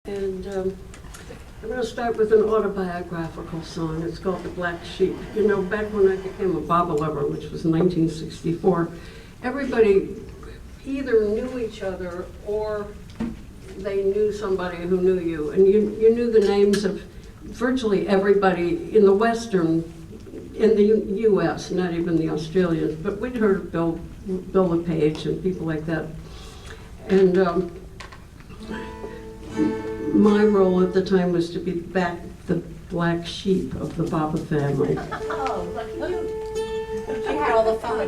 And I'm going to start with an autobiographical song. It's called The Black Sheep. You know, back when I became a Baba lover, which was 1964, everybody either knew each other or they knew somebody who knew you. And you knew the names of virtually everybody in the Western, in the U.S., not even the Australians, but we'd heard of Bill LePage and people like that. And my role at the time was to be the black sheep of the Baba family. Oh, look at you. She had all the fun.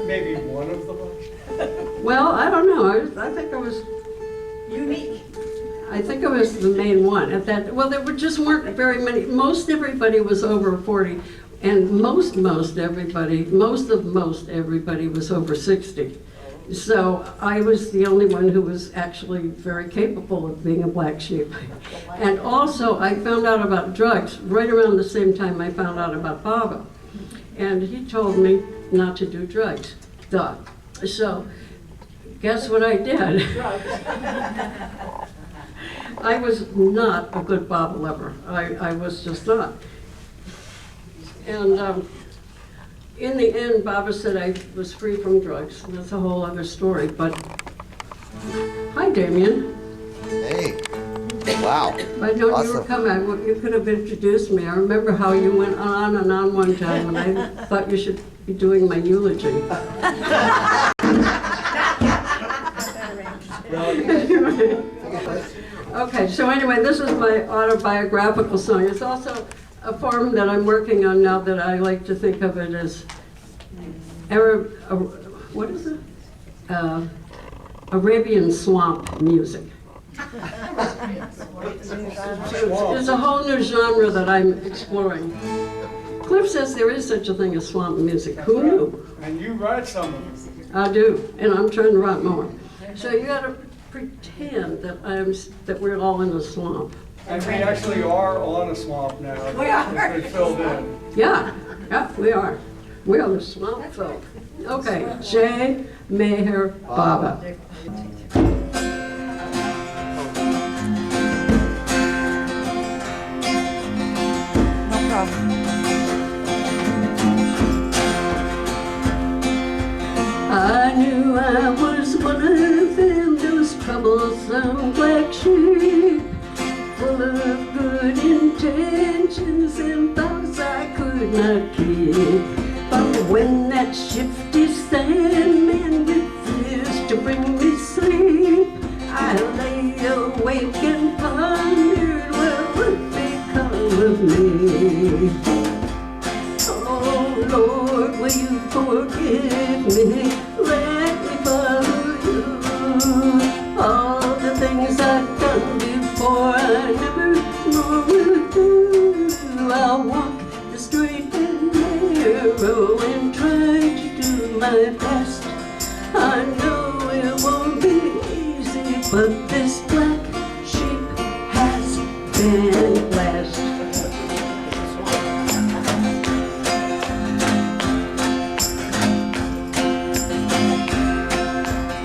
Maybe one of the ones? Well, I don't know. I think I was Unique. I think I was the main one at that. Well, there just weren't very many. Most everybody was over 40, and most everybody was over 60. So I was the only one who was actually very capable of being a black sheep. And also, I found out about drugs right around the same time I found out about Baba. And he told me not to do drugs. Duh. So, guess what I did? I was not a good Baba lover. I was just not. And in the end, Baba said I was free from drugs. That's a whole other story, but hi, Damien. Hey, wow. If I'd known you were coming, you could have introduced me. I remember how you went on and on one time, and I thought you should be doing my eulogy. Okay, so anyway, this is my autobiographical song. It's also a form that I'm working on now that I like to think of it as what is it? Arabian swamp music. There's a whole new genre that I'm exploring. Cliff says there is such a thing as swamp music. Who knew? And you write some of them. I do, and I'm trying to write more. So you got to pretend that we're all in a swamp. And we actually are on a swamp now. We are. It's been filled in. Yeah, we are. We are the swamp folk. Okay, Jay Meher Baba. No problem. I knew I was one of them, those troublesome black sheep, full of good intentions and thoughts I could not keep. But when that shifty Sandman refused to bring me sleep, I lay awake and pondered what would become of me. Oh Lord, will you forgive me? Let me follow you. All the things I've done before I never more will do. I'll walk the straight and narrow and try to do my best. I know it won't be easy, but this black sheep has been blessed.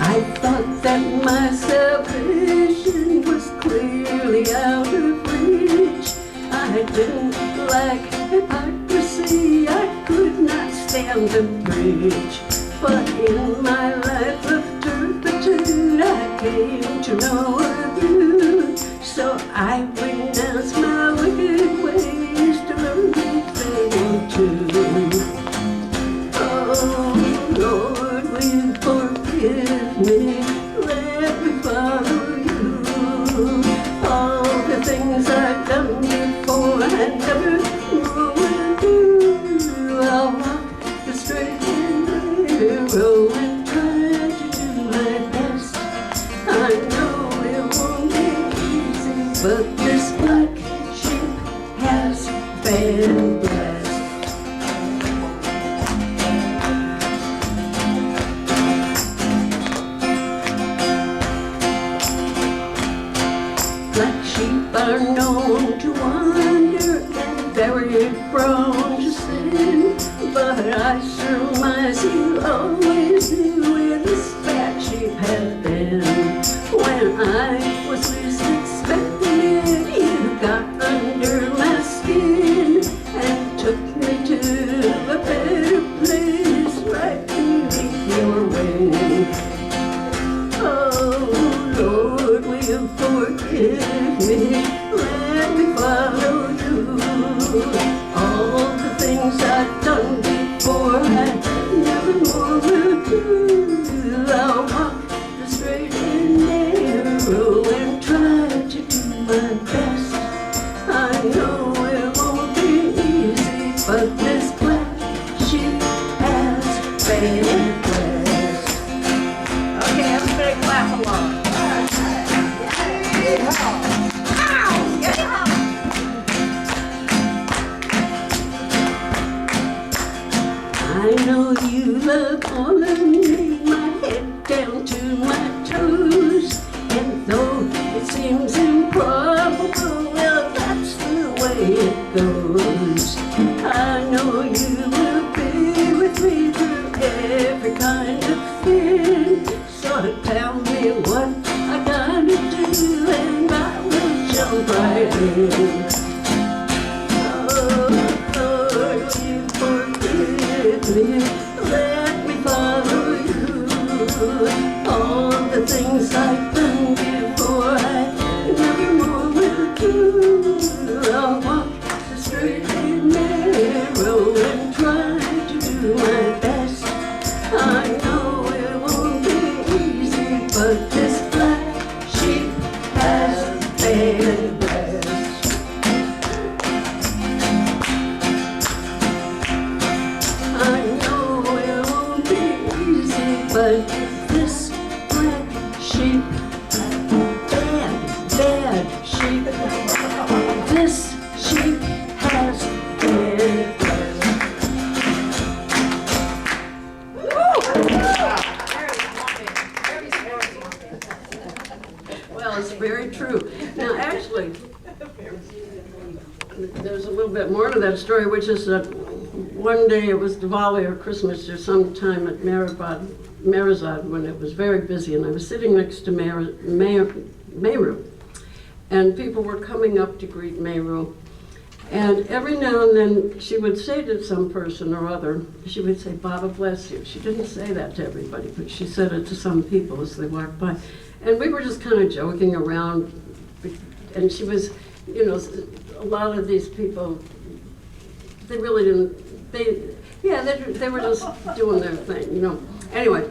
I thought that my salvation was clearly out of reach. I didn't like hypocrisy, I could not stand the preach. But in my life of turpitude, I came to know of you. So I renounced my wicked ways to learn to fail too. Oh Lord, will you forgive me? Let me follow you. All the things I've done before I never more will do. I'll walk the straight and narrow and try to do my best. I know it won't be easy, but this black sheep has been blessed. Black sheep are known to wander and very prone to sin, but I surmise you always knew where this black sheep had been. When I was least expecting but this black sheep has faded west. Okay, everybody clap along. I know you love all of me, my head down to my toes. And though it seems improbable, well, that's the way it goes. I know you will be with me through every kind of thing. So tell me what I gotta do, and I will jump right in. Oh, Lord, you forgive me, let me follow you. All the things I've done before, I never more will do. I'll walk the straight and narrow and try to do my best. I know it won't be easy, but this black sheep has faded west. I know it won't be easy, but this black sheep, bad sheep, this sheep has faded west. Well, it's very true. Now, actually, there's a little bit more to that story, which is that one day it was Diwali or Christmas or sometime at Marizad when it was very busy, and I was sitting next to Meru, and people were coming up to greet Meru. And every now and then she would say to some person or other, she would say, "Baba bless you." She didn't say that to everybody, but she said it to some people as they walked by. And we were just kind of joking around, and she was, you know, a lot of these people, they really didn't, they were just doing their thing, you know. Anyway,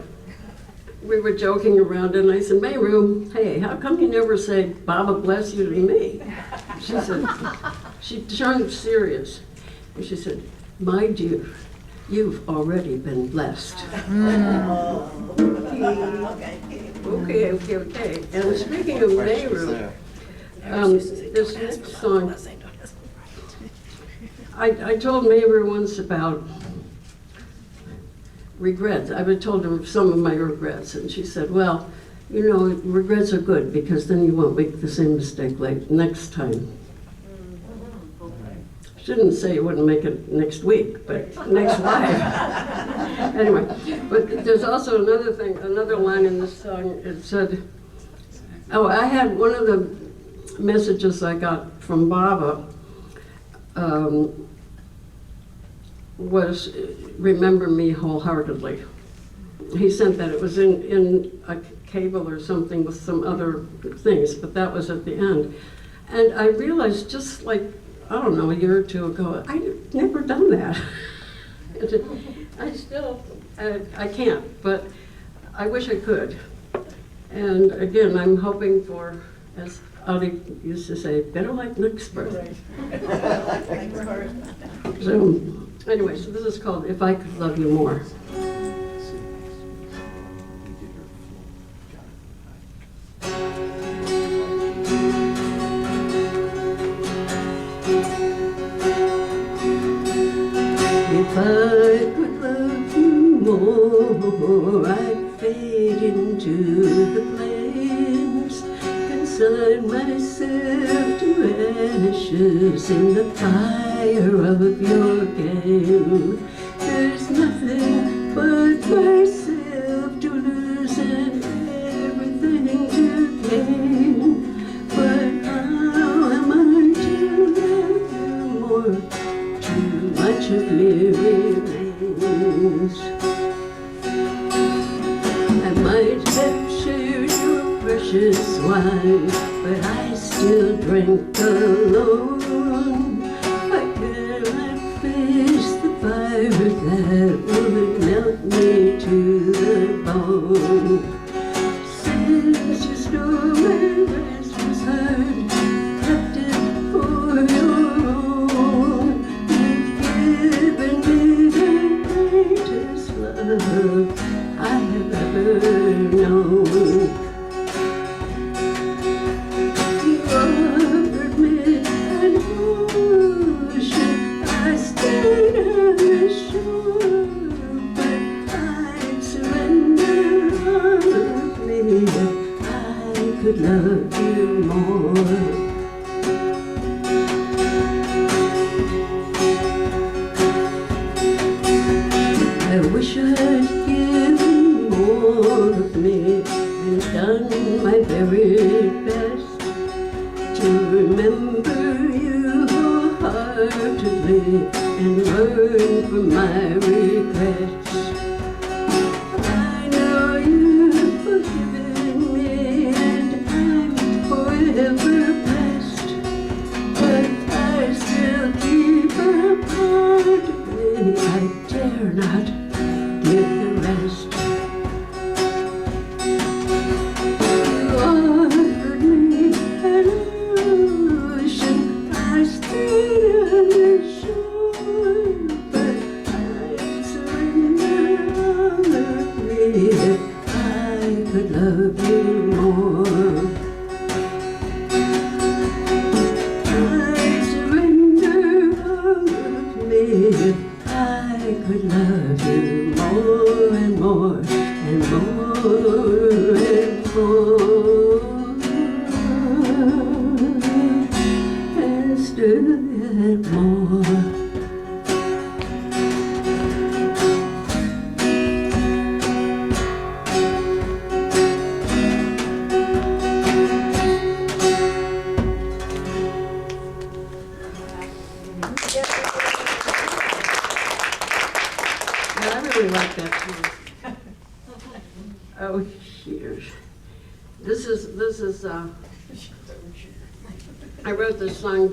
we were joking around, and I said, "Meru, hey, how come you never say, 'Baba bless you' to me?" She said, she turned serious, and she said, "My dear, you've already been blessed." Okay. And speaking of Meru, this next song, I told Meru once about regrets. I told her some of my regrets, and she said, "Well, you know, regrets are good because then you won't make the same mistake next time." She didn't say you wouldn't make it next week, but next life. Anyway, but there's also another thing, another line in this song. It said, oh, I had one of the messages I got from Baba was, "Remember me wholeheartedly." He sent that. It was in a cable or something with some other things, but that was at the end. And I realized just like, I don't know, a year or two ago, I'd never done that. I still, I can't, but I wish I could. And again, I'm hoping for, as Ali used to say, better like next birth. So, anyway, so this is called "If I Could Love You More." If I could love you more, I'd fade into the flames, consign myself to ashes in the fire of your game. There's nothing but myself to lose and everything to gain. But how am I to love you more? Too much of me remains. I might have shared your precious wine, but I still drank alone. I cannot face the fire that would melt me to the bone. Since you stole my restless heart, kept it for your own, you've wish I'd given more of me and done my very best to remember you wholeheartedly and learn from my regrets. I know you've forgiven me and I'm forever blessed, but I still keep a part of me I dare not give the rest. You offered me an ocean, I stayed on the shore, but I'd surrender all of me if I could love you more. I'd surrender all of me if I could love you more and more and more and more, and still yet more. Yeah, I really like that tune. Oh, here. This is, I wrote this song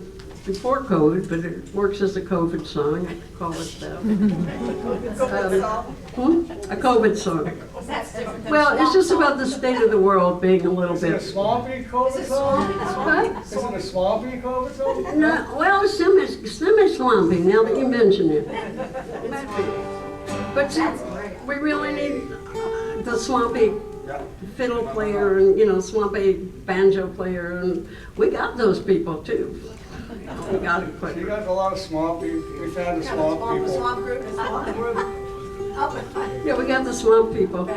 before COVID, but it works as a COVID song, I could call it that. A COVID song. That's different than Well, it's just about the state of the world being a little Is it a bit. swampy COVID song? Is it a swampy COVID song? No, well, semi-swampy, now that you mention it. But see, we really need the swampy Yeah. fiddle player and, swampy banjo player, and we got those people too. We got it quick. You got a lot of swampy, we found the swamp people. Swamp group is swamp group. Yeah, we got the swamp people.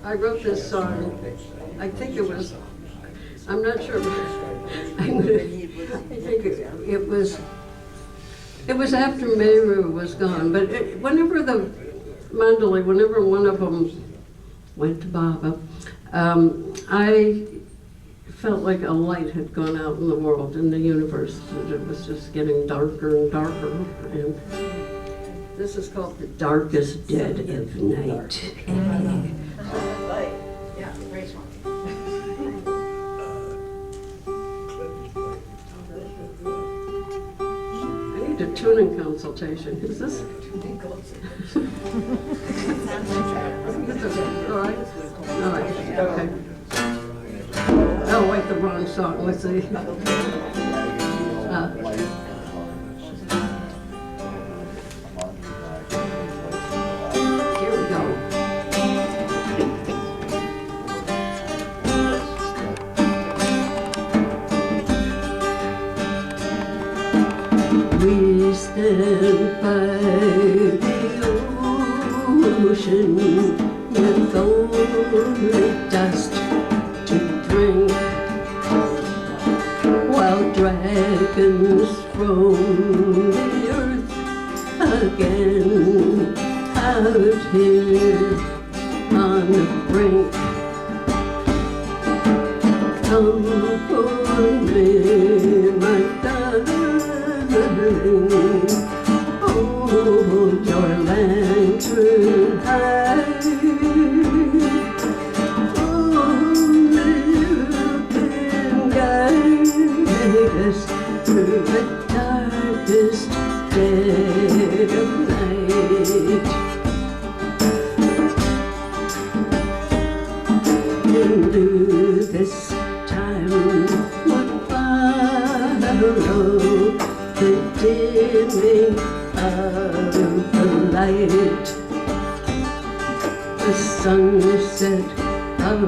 I wrote this song, I think it was, I'm not sure. I think it was after Meru was gone, but whenever whenever one of them went to Baba, I felt like a light had gone out in the world, in the universe, that it was just getting darker and darker. And this is called The Darkest Dead of Night. Yeah, great one. I need a tuning consultation. Is this? All right? All right, okay. Oh, wait, the wrong song. Let's see. Here we go. We stand by the ocean with only dust to drink, while dragons roam the earth again, out here on the brink. Come for me, my darling, hold your lantern high. Only you can guide us through the darkest dead of night. Into this time would follow the dimming of the light, the sunset of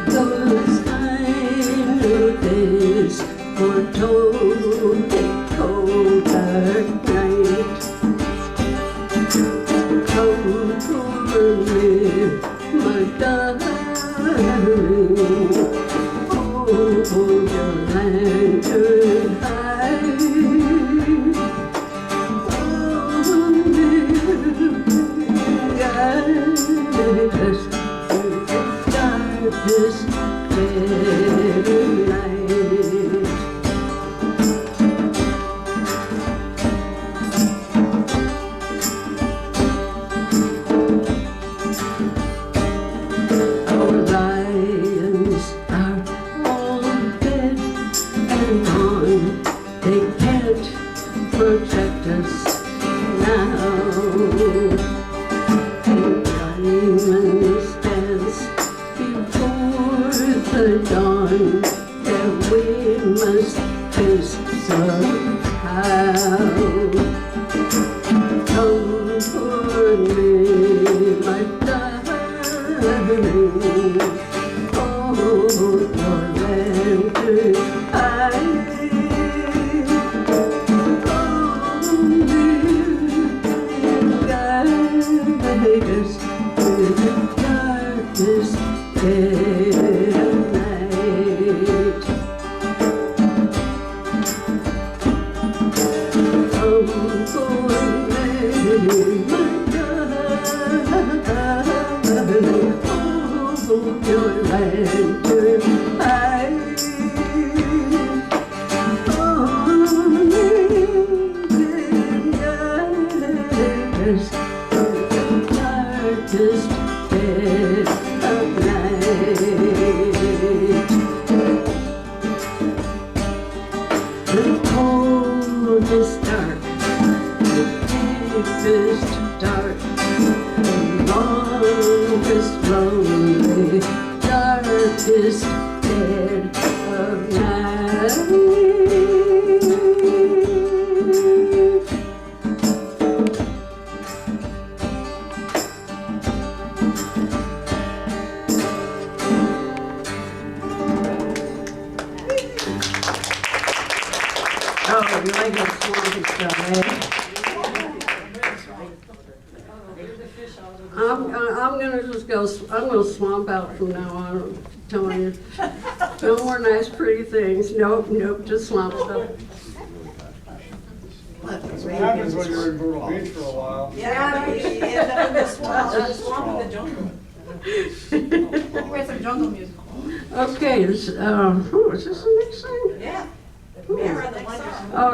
those kind of days foretold a cold dark night. Come for me, my darling, hold your lantern high. must face somehow. Comfort me, my darling. Hold your lantern high. Guide us through the darkest dead of night. Comfort me, my darling. Hold your lantern high. Darkest dead of night. The coldest dark, the deepest dark, the longest lonely, darkest dead of night. Oh, you like that swampy stuff, eh? I'm gonna just go, I'm gonna swamp out from now on, I'm telling you. No more nice pretty things, nope, just swamp stuff. That's what happens when you're in Myrtle Beach for a while. Yeah, you end up in the swamp in the jungle. Where's the jungle music? Okay, this, is this the next thing? Yeah. Maraiya, the one.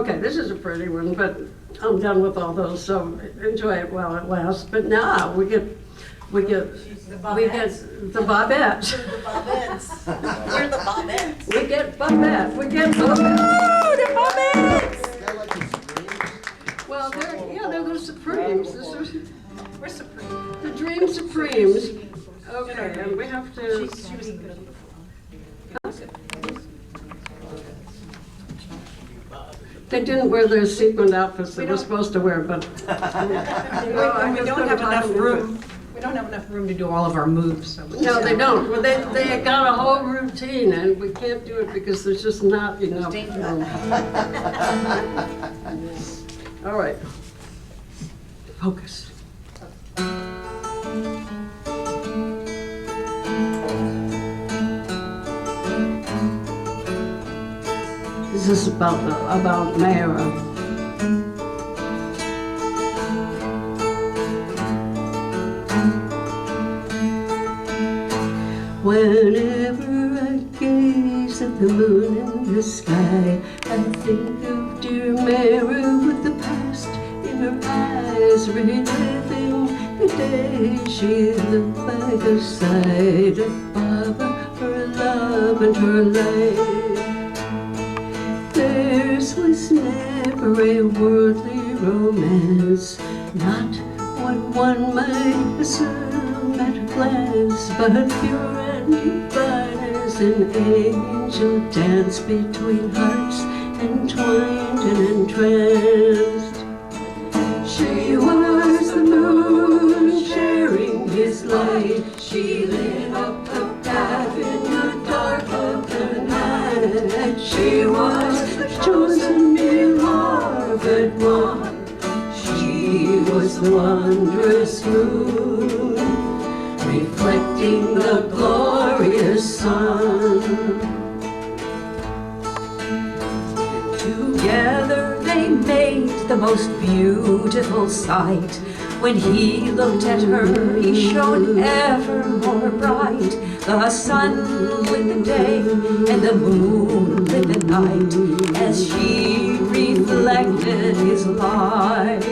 Okay, this is a pretty one, but I'm done with all those, so enjoy it while it lasts. But now we get The the Bobette. The Bobettes. We're the Bobettes. We get Bobette. Oh, the Bobettes! Well, they're the Supremes. We're supreme. The Dream Supremes. Okay, and we have to. She was good. They didn't wear their sequined outfits they were supposed to wear, but. We don't have enough room. We don't have enough room to do all of our moves. So No, they don't. Well, they got a whole routine, and we can't do it because there's just not enough room. All right. Focus. This is about Maraiya. Whenever I gaze at the moon in the sky, I think of dear Maraiya with the past in her eyes, reliving the day she lived by the side of Baba, her love and her life. Theirs was never a worldly romance, not what one might assume at a glance, but pure and divine as an angel dance between hearts entwined and entranced. She was the moon sharing his light. She lit up the path in the dark of the night. She was the chosen beloved one. She was the wondrous moon, reflecting the glorious sun. Together they made the most beautiful sight. When he looked at her, he shone ever more bright. The sun lit the day and the moon lit the night, as she reflected his light.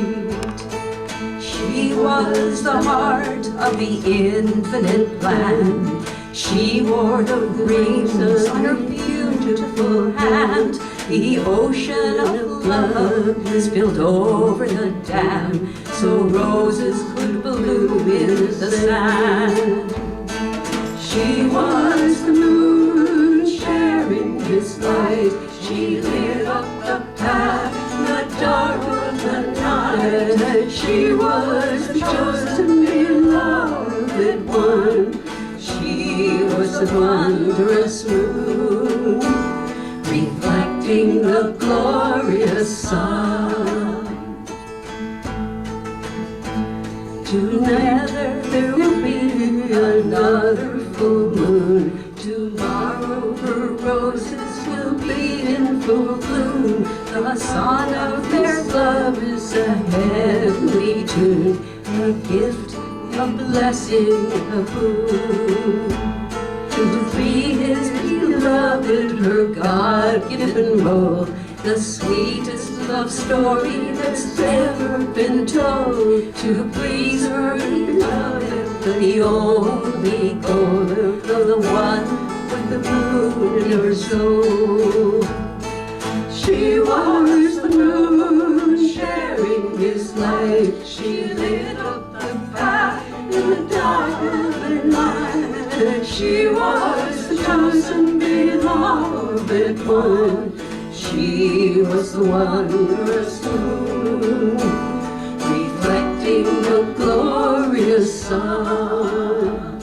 She was the heart of the infinite plan. She wore the rings on her beautiful hand. The ocean of love spilled over the dam, so roses could bloom in the sand. She was the moon sharing his light. she lit up the path in the dark of the night. She was the chosen beloved one. She was the wondrous moon, reflecting the glorious sun. Tonight there will be another full moon. Tomorrow her roses will be in full bloom. The song of their love is a heavenly tune, a gift, a blessing, a boon. To be his beloved, her God-given role, the sweetest love story that's ever been told. To please her beloved, the only goal of the one with the moon in her soul. She was the moon sharing his light. She lit up the path in the dark of the night. She was the chosen beloved one. She was the wondrous moon, reflecting the glorious sun.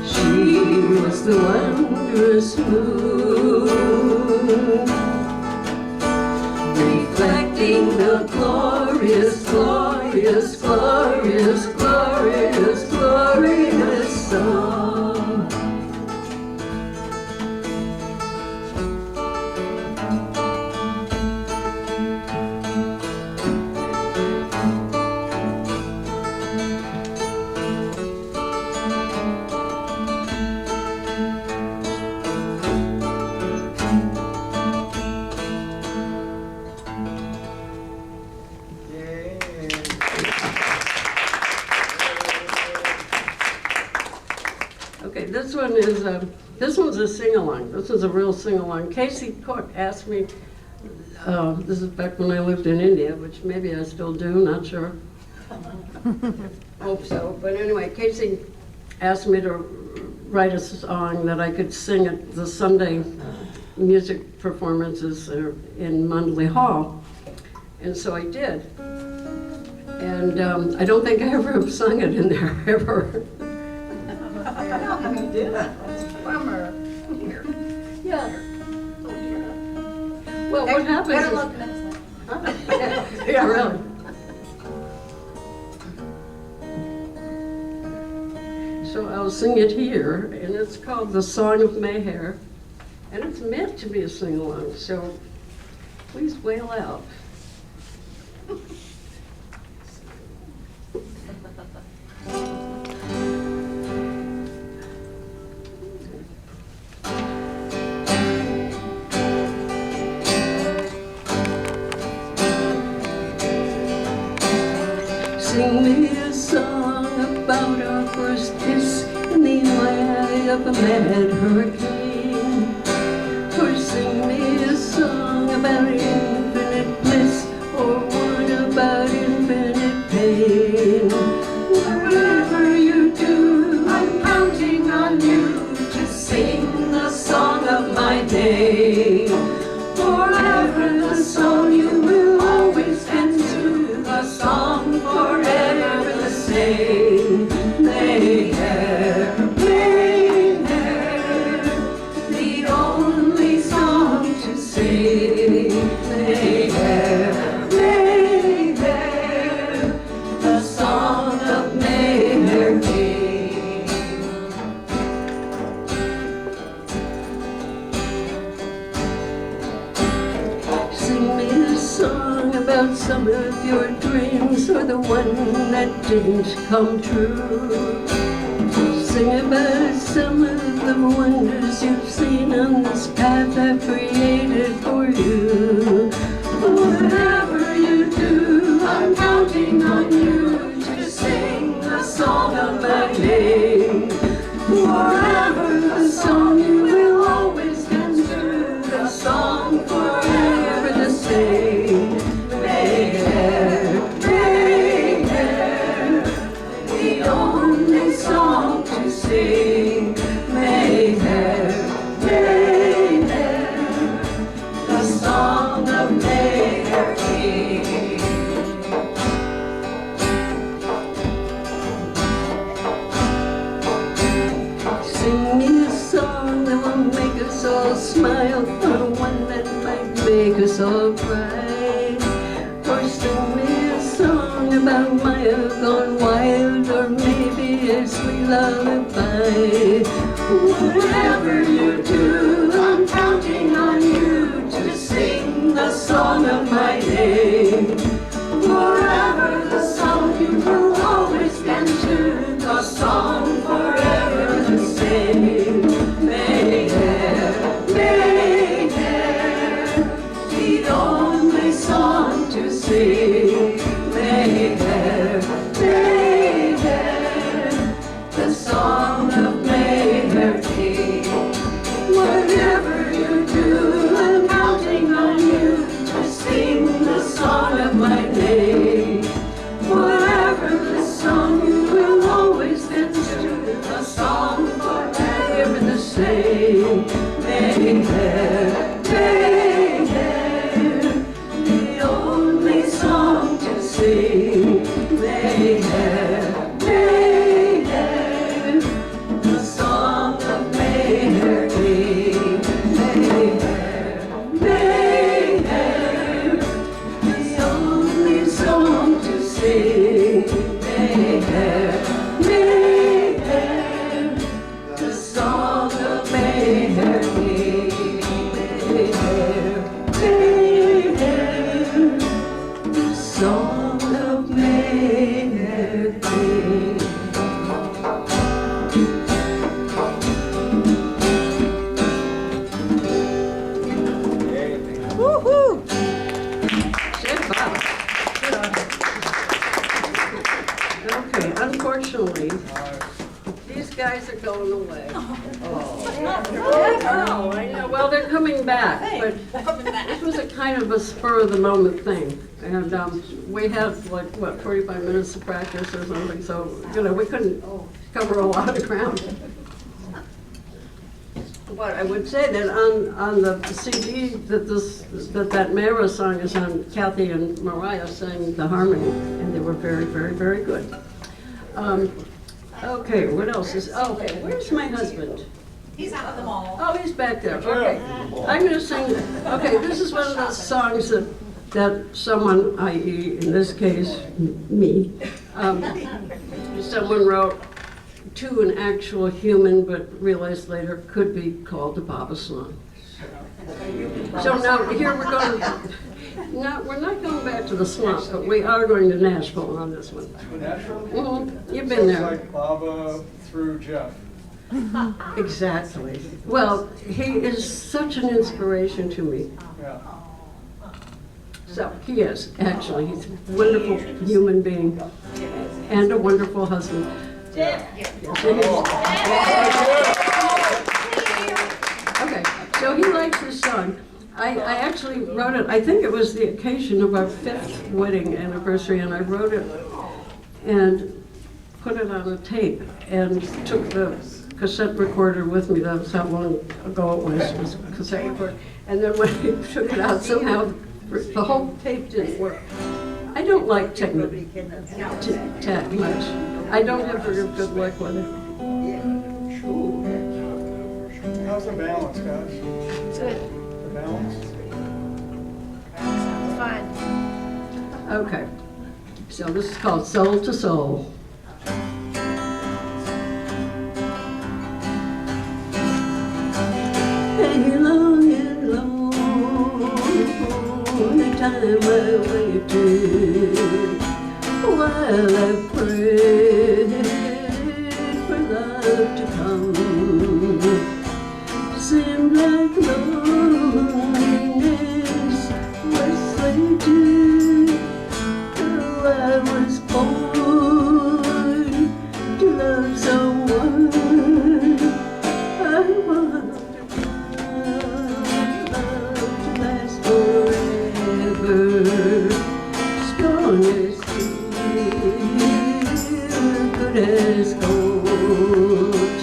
She was the wondrous moon, reflecting the glorious, glorious, glorious, glorious, glorious sun. Okay, this one's a sing-along. This is a real sing-along. Casey Cook asked me, this is back when I lived in India, which maybe I still do, not sure. Hope so. But anyway, Casey asked me to write a song that I could sing at the Sunday music performances in Mundley Hall. And so I did. And I don't think I ever have sung it in there, ever. You did? Bummer. Here. Yeah. Well, what happens Better is... luck next time. Yeah, really. So I'll sing it here, and it's called The Song of Mayhair, and it's meant to be a sing-along, so please wail out. Sing me a song about our first kiss in the eye of a mad hurricane. Or sing me a song about infinite bliss, or one about infinite pain. Whatever you do, I'm counting on you to sing the song of my day. Forever the song you will always answer, the song forever the same. Mayhair, Mayhair, the only song to sing. Mayhair, Mayhair, the song of Mayhair came. Sing me a song about some of your dreams, or the one that didn't come true. Sing about some of the wonders you've seen on this path I've created for you. Whatever you do, I'm counting on you to sing the song of my name. Forever the song you will always answer, the song forever the same. Mayhair, Mayhair, the only song to sing. Mayhair, Mayhair. us all smile, or one that might make us all cry. Or sing me a song about Maya gone wild, or maybe a sweet lullaby. Whatever you do, I'm counting on you to sing the song of my name. Forever the song you will always stand to, the song forever the same. Mayhair, Mayhair, the only song to sing. Mayhair, Mayhair, the song of Mayhair King. Whatever you do, I'm counting on you to sing the song of my name. Whatever the song, you will always dance to the song forever the same. Mayhair, Mayhair, the only song to sing. Mayhair, Mayhair, the song of Mayhair King. Mayhair, Mayhair, the only song to sing. Mayhair, Mayhair, the song of Mayhair King. Mayhair, Mayhair, the song of Mayhair King. Okay, unfortunately, these guys are going away. Oh, I know. Well, they're coming back, but this was a kind of a spur of the moment thing. And we had like, what, 45 minutes of practice or something, so, you know, we couldn't cover a lot of ground. But I would say that on the CD that that Maraiya song is on, Cathy and Maraiya sang the harmony, and they were very, very, very good. Okay, what else is? Oh, okay, where's my husband? He's out of the mall. Oh, he's back there. Okay, I'm going to sing. Okay, this is one of those songs that someone, i.e., in this case, me, someone wrote to an actual human, but realized later could be called a Baba song. So now here we're going. No, we're not going back to the swamp, but we are going to Nashville on this one. Nashville? Mm-hmm. You've So been it's there. like Baba through Jeff. Exactly. Well, he is such an inspiration to me. Yeah. So he is, actually. He's a wonderful human being and a wonderful husband. Yes, he is. Okay, so he likes this song. I actually wrote it, I think it was the occasion of our 5th wedding anniversary, and I wrote it and put it on a tape and took the cassette recorder with me. That was how long ago it was a cassette recorder. And then when I took it out, somehow the whole tape didn't work. I don't like tech much. I don't have very good luck with it. How's the balance, guys? Good. The balance? Sounds fun. Okay, so this is called Soul to Soul. Hey, long and lonely time I waited while I prayed for love to come. Seemed like loneliness was slated. Oh, I was born to love someone. I want love to last forever, strong as steel, good as gold.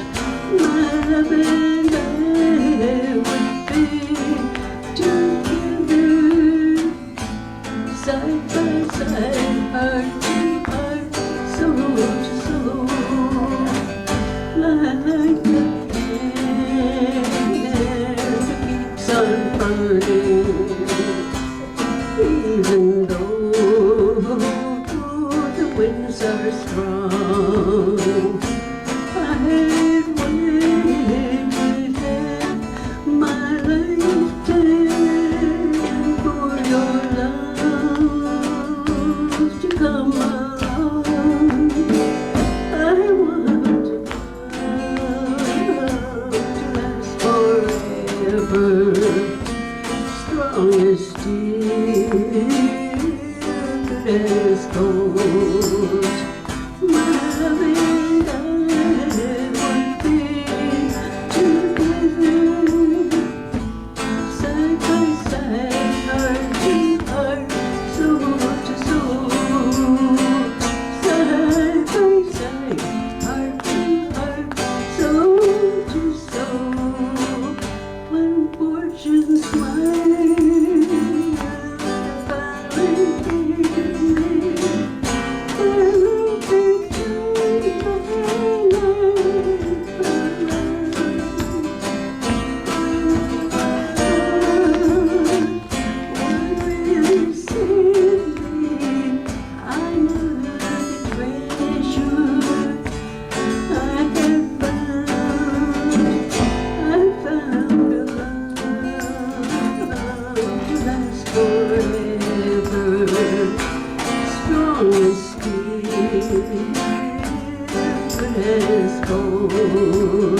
My love and I would be together strong as steel, good as gold. My love and I would be together, side by side, heart to heart, soul to soul. Side by side, heart to heart, soul to soul. When fortune smiles, finally everything turns my life around. What really saved me, I knew the treasure I had found a love to last forever, strong as steel, good as gold.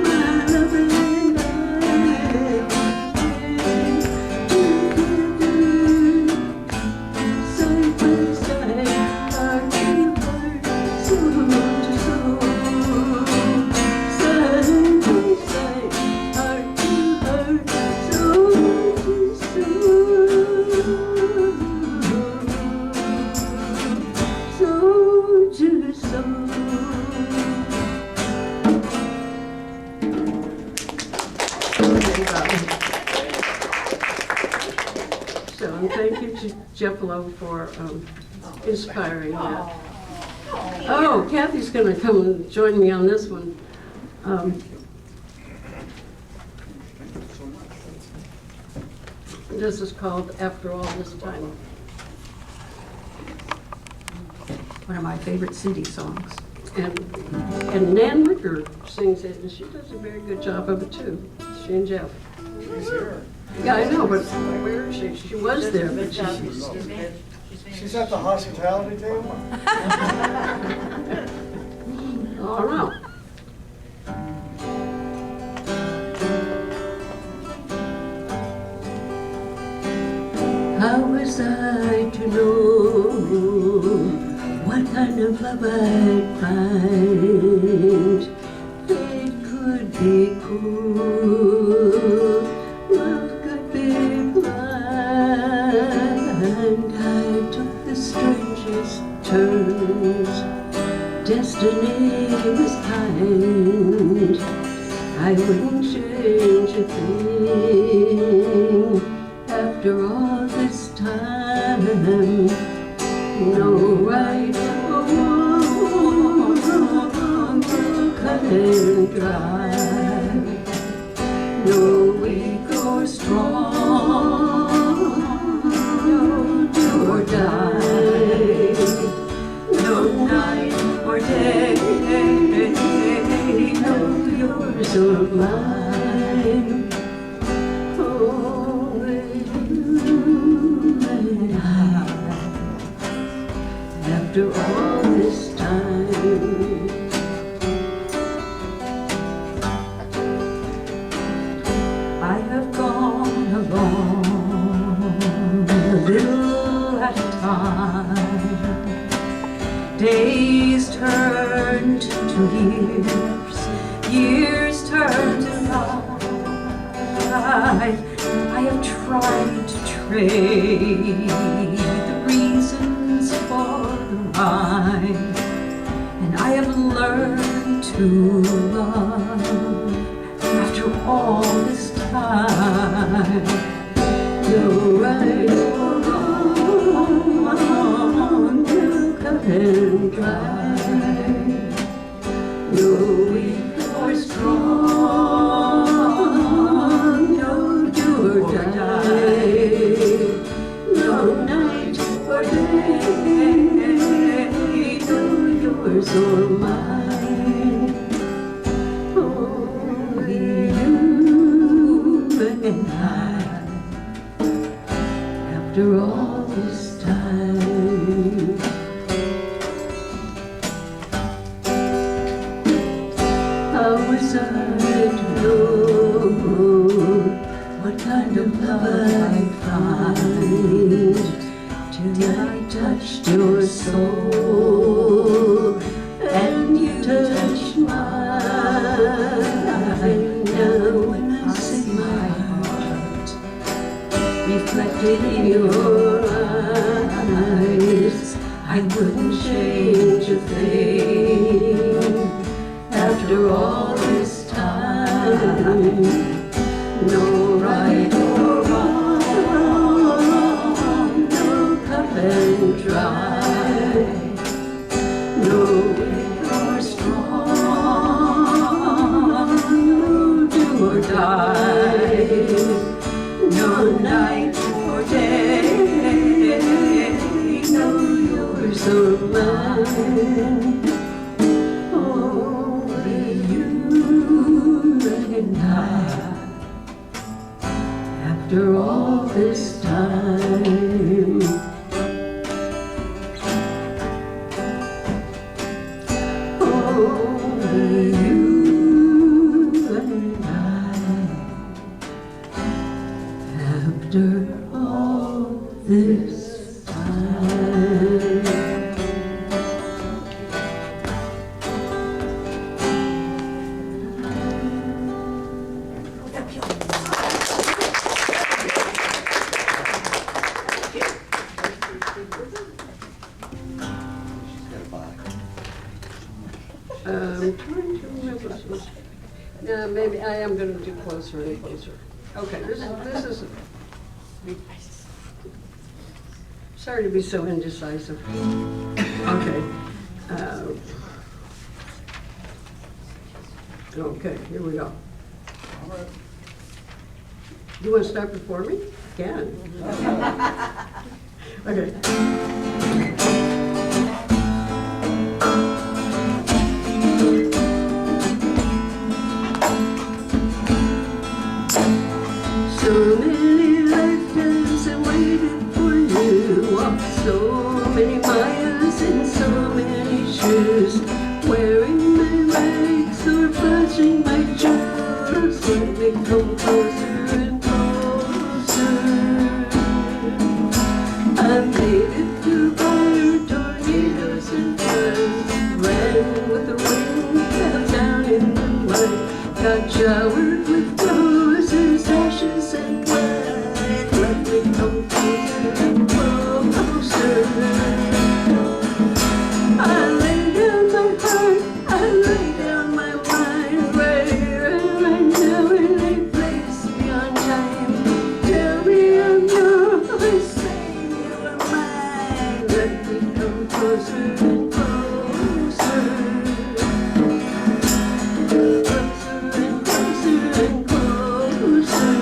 My love and I would be together, side by side, heart to heart, soul to soul. Side by side, heart to heart, soul to soul, soul to soul. So, and thank you to Jeff Lowe for inspiring that. Oh, Cathy's going to come and join me on this one. This is called After All This Time. One of my favorite Cindy songs. And Nan Wicker sings it, and she does a very good job of it too. She and Jeff. She's here. Yeah, I know, but where is she? She was there, but She's at the hospitality table. I don't know. How was I to know what kind of love I'd find? It could be cruel, love could be blind. I took the strangest turns, destiny was kind. I wouldn't change a thing after all this time. No right or wrong will cut and dry. No weak or strong, no do or die. No night or day, no yours or mine. Only you and I. After all this time, I have gone along a little at a time. Days turned to years, years turned to life. I have tried to trade the reasons for the rhyme, and I have learned to love after all this time. No right or wrong will cut and dry. No weak or strong, no do or die. No night or day, no yours or mine. Only you reflected in your eyes. I wouldn't change a thing after all this time. No right or wrong, no cut and dry, no weak or strong, no do or die, no night or day, no yours or mine. Only you and I. After all this time, only you and I. After all this time. Trying to remember. Yeah, maybe I am going to do closer and closer. Okay, this is. Sorry to be so indecisive. Okay. Okay, here we go. You want to start before me? Can. Okay. So many lifetimes I waited for you, walked so many miles in so many shoes, wearing my rags or flashing my jewels. Let me come closer and closer. I made it through fire, tornadoes and floods, ran with the wind, fell down in the mud, got showered with roses, ashes and blood. Let me come closer and closer. I lay down my heart, I lay down my mind, right now in a place beyond time. Tell me I'm yours, say you are mine. Let me come closer and closer. Closer and closer and closer.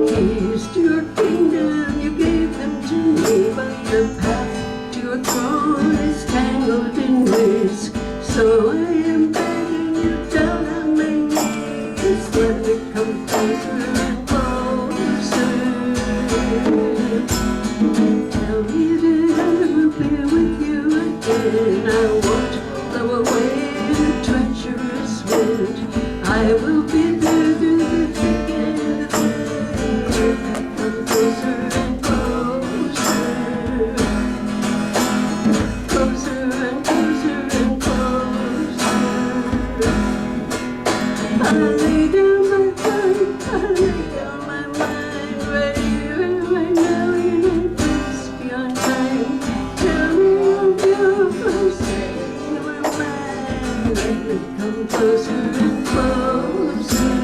Keys to your kingdom, you gave them to me, but the path to your throne is tangled in ways. So I am begging you down on my knees, let me come closer and closer. Tell me that I will be with you again. I won't blow away the treacherous wind. I will be there through the thick and the thin. Come closer and closer. Closer and closer and closer. I lay down my heart, I lay down my mind, right here, right now, in a place beyond time. Tell me I'm yours, say you are mine. Let me come closer and closer.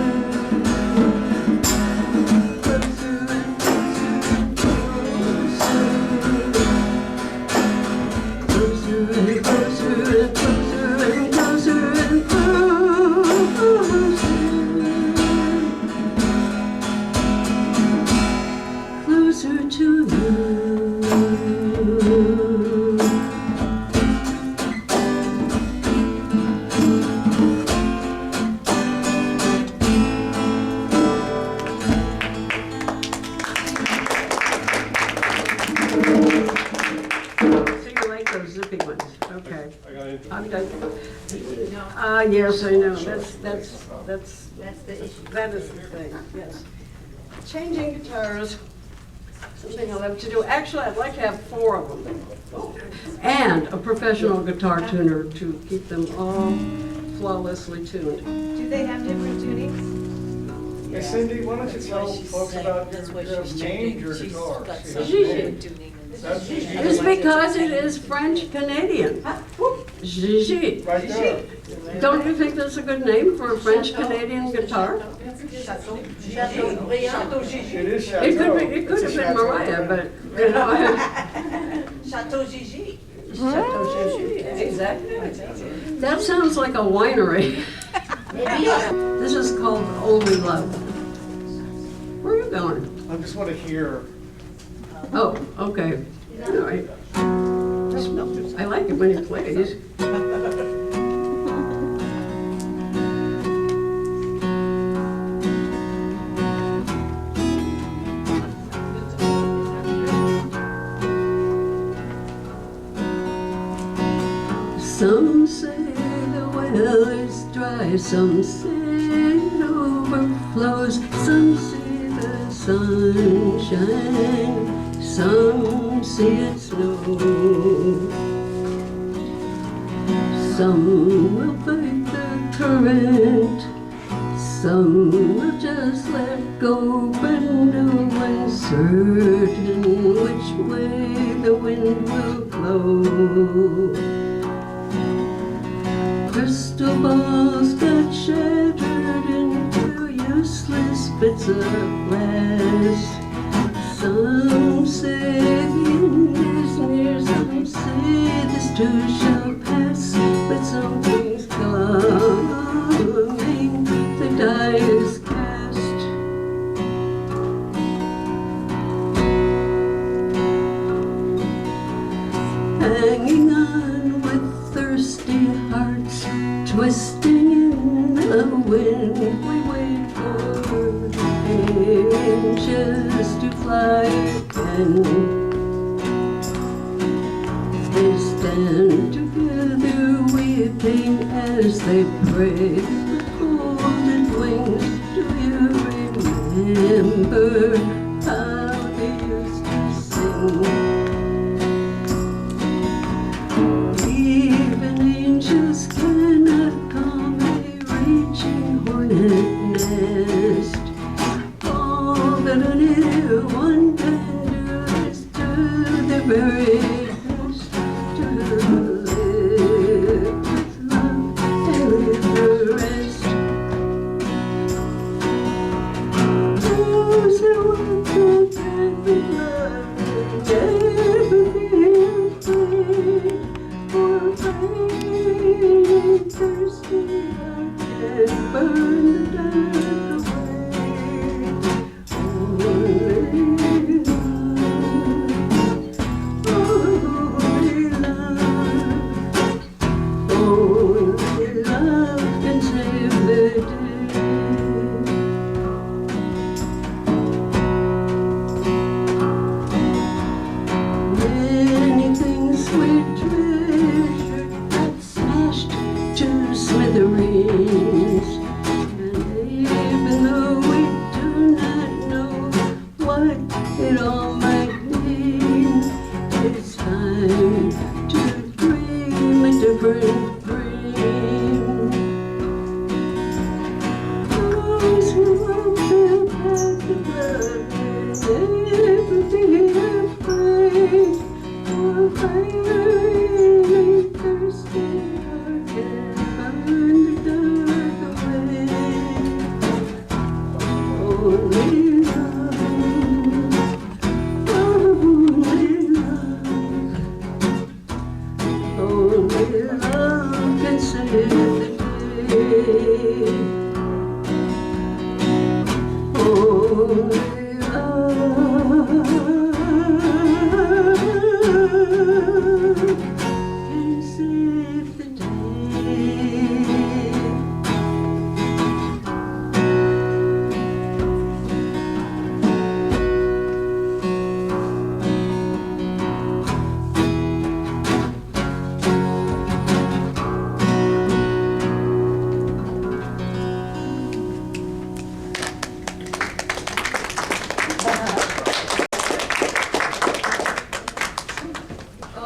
Closer and closer and closer. Closer and closer and closer and closer and closer. Closer to you. So you like those zippy ones? Okay. I'm done. Yes, I know. That's the issue. That is the thing. Yes. Changing guitars. something I love to do. Actually, I'd like to have 4 of them. And a professional guitar tuner to keep them all flawlessly tuned. Do they have different tunings? Hey Cindy, why don't you tell folks about That's your, what your she's name, checking. your She's guitar? got See, some that's Gigi. cool. tuning. That's Gigi. It's because it is French-Canadian. Gigi. Right there. Don't you think that's a good name for a French-Canadian guitar? Chateau It is Chateau. It could have It's a been Chateau Maraiya, brand. but, you know. Chateau Gigi. Chateau Gigi, exactly. That sounds like a winery. This is called Only Love. Where are you going? I just want to hear. Oh, okay. All right. I like it when he plays. Some say the well is dry, some say it overflows, some see the sun shine, some see it snow. Some will fight the current, some will just let go, but no one's certain which way the wind will blow. Crystal balls got shattered into useless bits of glass. Some say the end is near, some say this too shall pass, but some things coming, the die is cast. Hanging on with thirsty hearts, twisting in the wind, we wait for angels to fly again. They stand together weeping as they pray with folded wings. Do you remember how they used to sing? Even angels cannot calm a raging hornet nest. All that anyone can do is to the very best, to live with love and leave the rest. Those who want to get with love will never be afraid. For pain and thirsty heart can burn the dark away. Only love,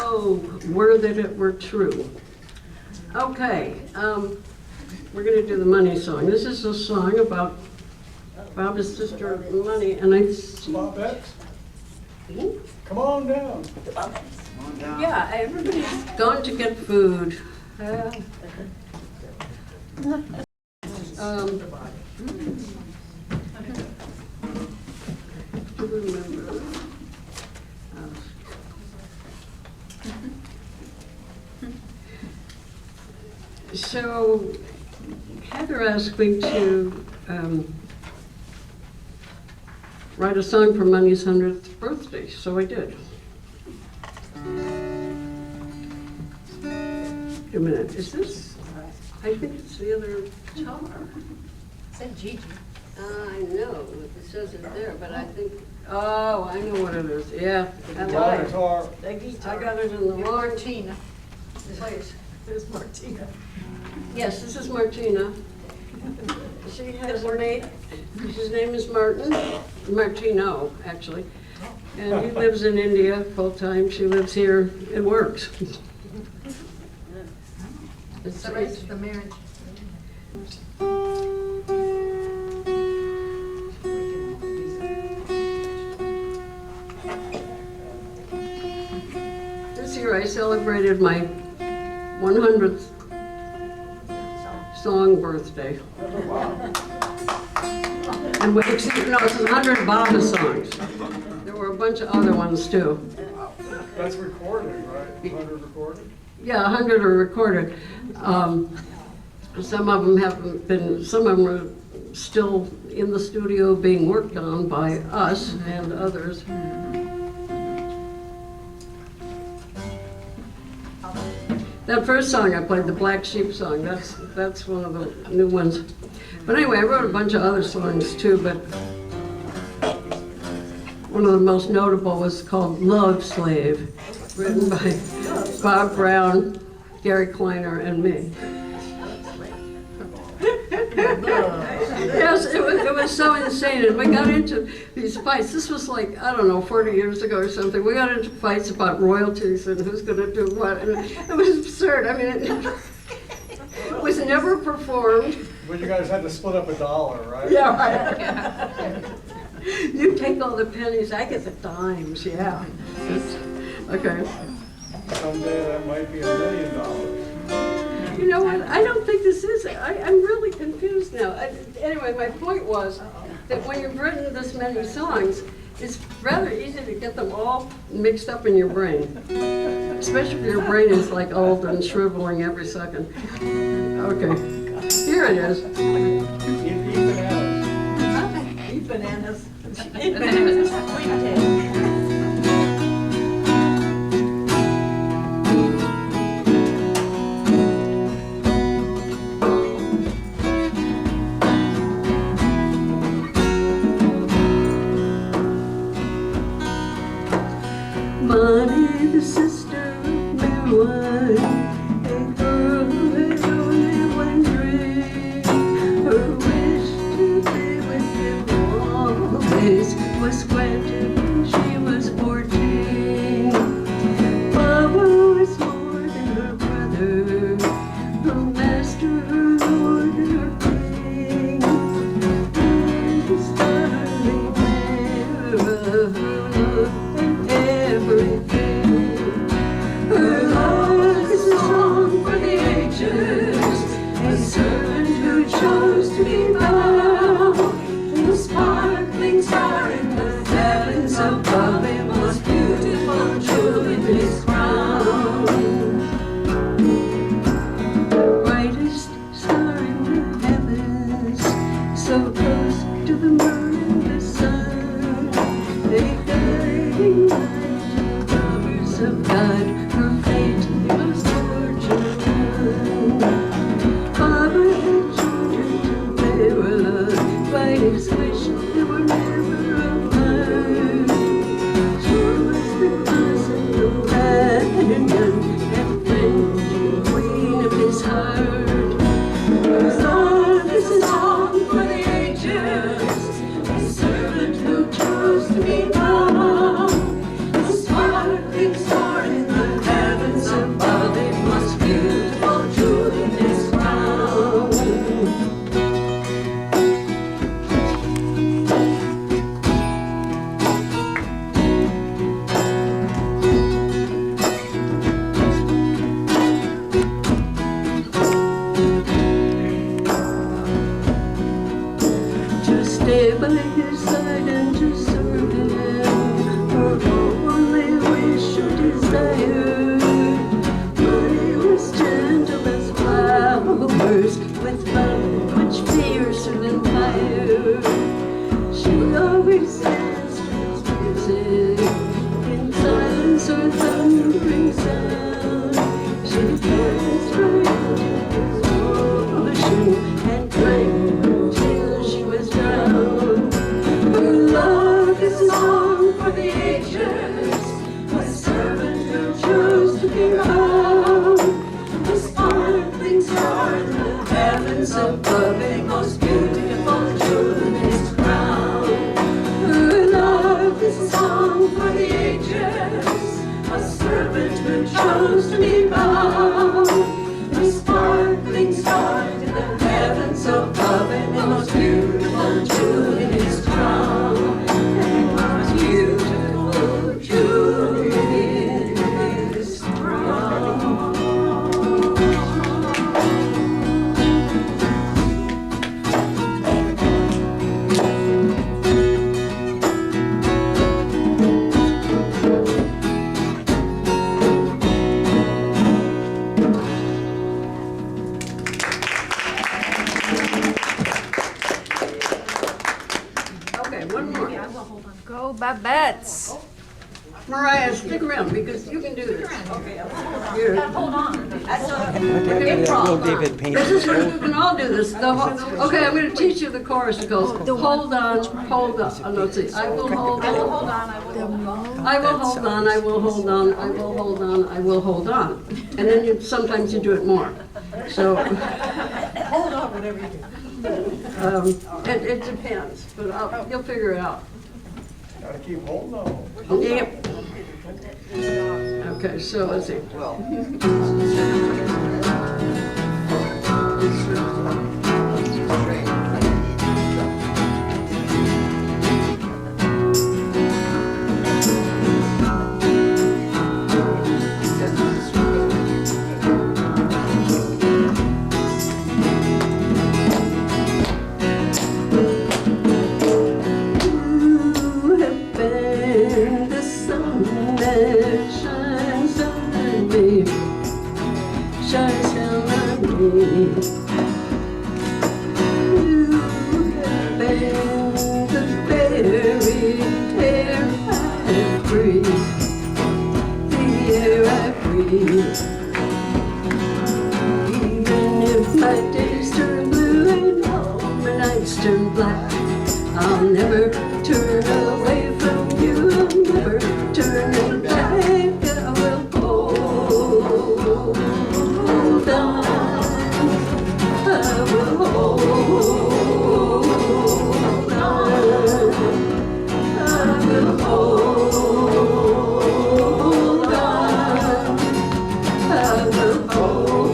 Oh, were that it were true. Okay, we're gonna do the money song. This is a song about Bob's sister Money, and I see. Bobettes? Come on down. Yeah, everybody's gone to get food. To remember. So Heather asked me to write a song for Money's 100th birthday, so I did. Wait a minute, is this? I think it's the other guitar. Said Gigi. I know, it says it there, but I think, oh, I know what it is, yeah. I Got lied. guitar. The guitar. I got it in the wrong Martina. place. There's Martina. Yes, this is Martina. She has a mate, his name is Martino, actually. And he lives in India full-time, she lives here and works. It's The rest of the marriage. This year I celebrated my 100th song birthday. And no, it's 100 Baba songs. There were a bunch of other ones too. That's recorded, right? 100 recorded? Yeah, 100 are recorded. Some of them haven't been, some of them are still in the studio being worked on by us and others. That first song I played, the Black Sheep song, that's one of the new ones. But anyway, I wrote a bunch of other songs too, but one of the most notable was called Love Slave, written by Bob Brown, Gary Kleiner, and me. Yes, it was so insane, and we got into these fights. This was like, I don't know, 40 years ago or something. We got into fights about royalties and who's going to do what, and it was absurd. I mean, it was never performed. But you guys had to split up $1, right? Yeah, right. You take all the pennies, I get the dimes, yeah. Okay. Someday that might be $1 million. You know what, I don't think this is it. I'm really confused now. Anyway, my point was that when you've written this many songs, it's rather easy to get them all mixed up in your brain. Especially if your brain is like old and shriveling every second. Okay, here it is. Eat bananas. Eat bananas. Sweet potato. Money, the sister of Maraiya, a girl who had only one dream. Her wish to be with him always was granted when she was 14. Baba was more than her brother, her master, her lord, and her king. And his darling Maraiya, her love and everything. Her love is a song for the ages, a servant who chose to be bound. The sparkling star in the heavens above, a most beautiful jewel in his crown. The brightest star in the heavens, so close to the moon and the sun, a guiding light to lovers of God, her fate most fortunate. Baba had children to Maraiya, by his wish they were never apart. She was the constant companion and friend and queen of his heart. Her song is a song for the ages, a servant who chose to be bound. A sparkling star in the supposed to be bound. A sparkling star to the heavens above, and the most beautiful jewel in his crown. And the most beautiful jewel in his crown. Okay, one more. Go Babettes. Maraiya, stick around because you can do this. Here. Hold on. That's Will David paint? This is what you can all do this. Okay, I'm going to teach you the chorus. It goes, hold on, hold on. Oh, let's see. I will hold on. hold on, I will hold on, I will hold on, I will hold on, I will hold on. And then sometimes you do it more. So, hold on, whatever you do. it depends, but you'll figure it out. Gotta keep holding on. Yep. Okay, so let's see. You have been the sun that shines on me, shines down on me. You have been the very air I breathe, the air I breathe. Even if my days turn blue and all my nights turn black, I'll never turn away from you. I'll never turn back. I will hold on. I will hold on. I will hold on. I will hold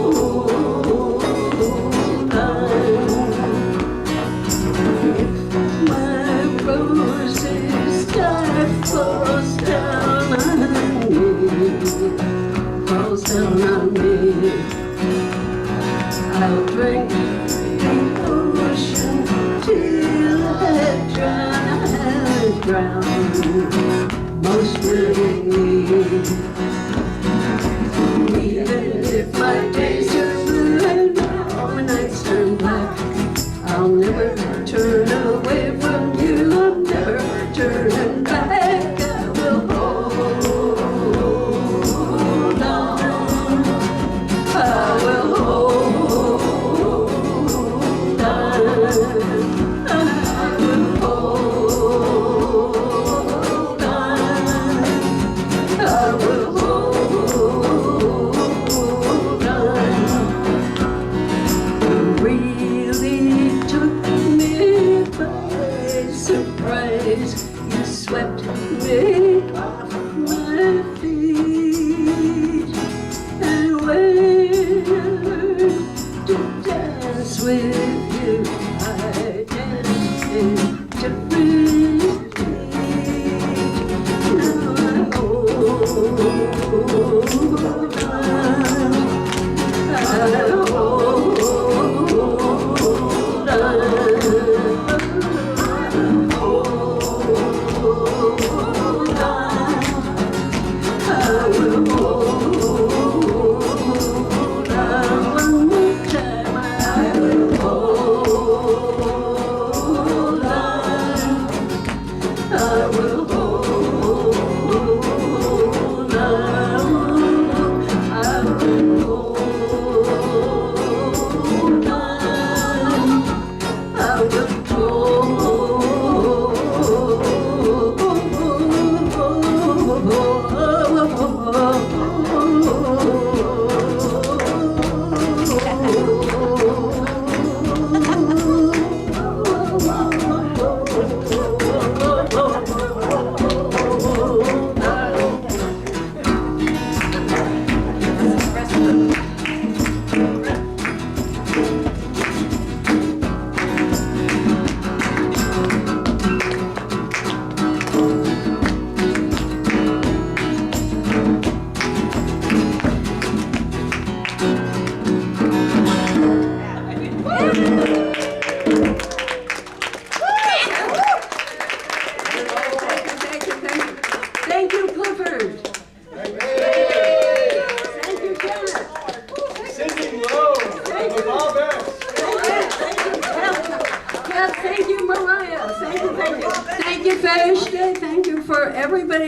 on. My roses die, falls down on me, falls down on me. I'll drink the ocean till I drown, most willingly. Even if my days turn blue and all my nights turn black, I'll never turn away from you. I'll never turn back. I will hold on. I will hold on. I will hold on. I will hold on. You really took me by surprise. You swept me off my feet, and when I learned to dance with you, I danced to breathe. Now I hold on. I hold on.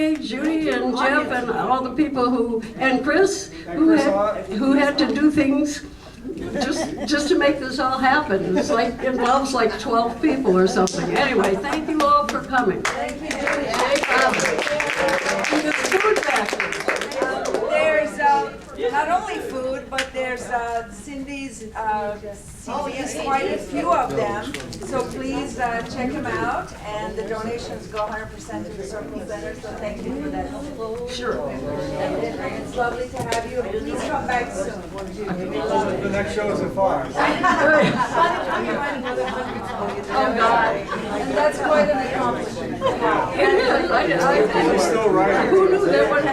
Renee, Judy, and Jeff, and all the people and Chris, who had to do things just to make this all happen. It's like, it involves like 12 people or something. Anyway, thank you all for coming. Thank you, Judy. There's food back there. There's not only food, but there's Cindy's CDs, quite a few of them. So please check them out, and the donations go 100% to the Circle Center. So thank you for that. Sure. It's lovely to have you. Please come back soon. The next show is at 5. Oh God, and that's quite an accomplishment. It is. We're still writing. Who knew there would